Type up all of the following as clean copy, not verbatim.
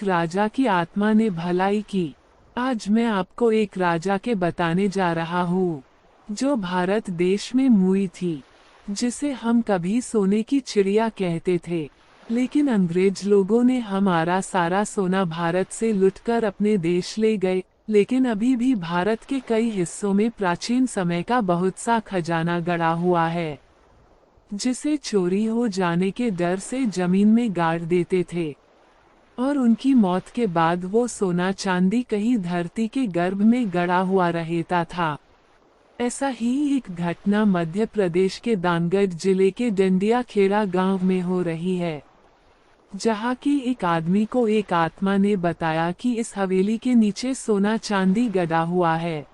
एक राजा की आत्मा ने भलाई की। आज मैं आपको एक राजा के बताने जा रहा हूँ, जो भारत देश में मुई थी, जिसे हम कभी सोने की चिड़िया कहते थे। लेकिन अंग्रेज लोगों ने हमारा सारा सोना भारत से लुटकर अपने देश ले गए। लेकिन अभी भी भारत के कई हिस्सों में प्राचीन समय का बहुत सा खजाना गड़ा हुआ है, जिसे चोरी हो जाने के डर से जमीन में गाड़ देते थे, और उनकी मौत के बाद वो सोना चांदी कहीं धरती के गर्भ में गड़ा हुआ रहता था। ऐसा ही एक घटना मध्य प्रदेश के दानगढ़ जिले के डंडिया खेड़ा गांव में हो रही है, जहां की एक आदमी को एक आत्मा ने बताया कि इस हवेली के नीचे सोना चांदी गड़ा हुआ है।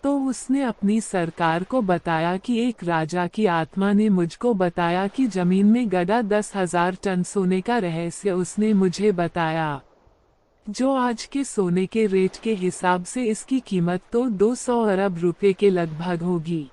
तो उसने अपनी सरकार को बताया कि एक राजा की आत्मा ने मुझको बताया कि जमीन में गड़ा 10,000 टन सोने का रहस्य उसने मुझे बताया, जो आज के सोने के रेट के हिसाब से इसकी कीमत तो 200 अरब रुपए के लगभग होगी।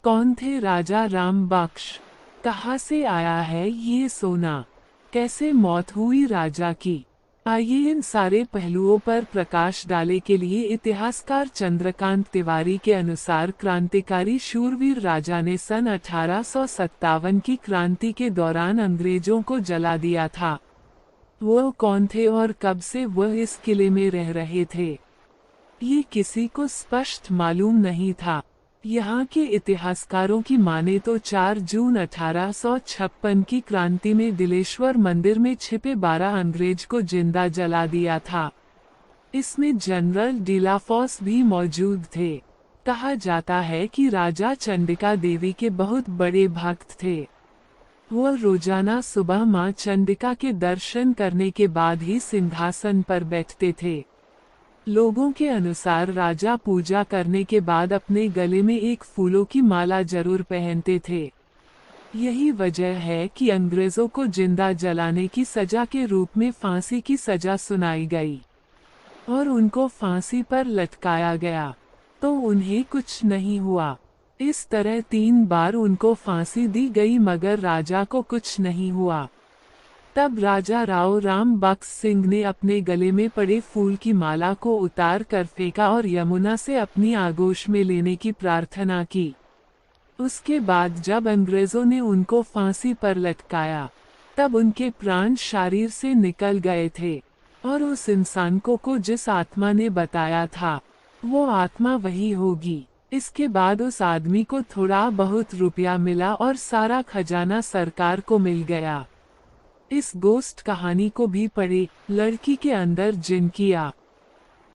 कौन थे राजा राम बख्श? कहाँ से आया है ये सोना? कैसे मौत हुई राजा की? आइए इन सारे पहलुओं पर प्रकाश डाले के लिए इतिहासकार चंद्रकांत तिवारी के अनुसार क्रांतिकारी शूरवीर राजा ने सन 1857 की क्रांति के दौरान अंग्रेजों को जला दिया था। वो कौन थे और कब से वह इस किले में रह रहे थे, ये किसी को स्पष्ट मालूम नहीं था। यहाँ के इतिहासकारों की माने तो 4 जून 1856 की क्रांति में दिलेश्वर मंदिर में छिपे 12 अंग्रेज को जिंदा जला दिया था। इसमें जनरल डिलाफोस भी मौजूद थे। कहा जाता है कि राजा चंडिका देवी के बहुत बड़े भक्त थे। वह रोजाना सुबह मां चंडिका के दर्शन करने के बाद ही सिंहासन पर बैठते थे। लोगों के अनुसार राजा पूजा करने के बाद अपने गले में एक फूलों की माला जरूर पहनते थे। यही वजह है कि अंग्रेजों को जिंदा जलाने की सजा के रूप में फांसी की सजा सुनाई गई और उनको फांसी पर लटकाया गया, तो उन्हें कुछ नहीं हुआ। इस तरह 3 बार उनको फांसी दी गई मगर राजा को कुछ नहीं हुआ। तब राजा राव राम बख्श सिंह ने अपने गले में पड़े फूल की माला को उतार कर फेंका और यमुना से अपनी आगोश में लेने की प्रार्थना की। उसके बाद जब अंग्रेजों ने उनको फांसी पर लटकाया, तब उनके प्राण शरीर से निकल गए थे, और उस इंसान को जिस आत्मा ने बताया था, वो आत्मा वही होगी। इसके बाद उस आदमी को थोड़ा बहुत रुपया मिला और सारा खजाना सरकार को मिल गया। इस गोस्ट कहानी को भी पढ़े। लड़की के अंदर जिन किया।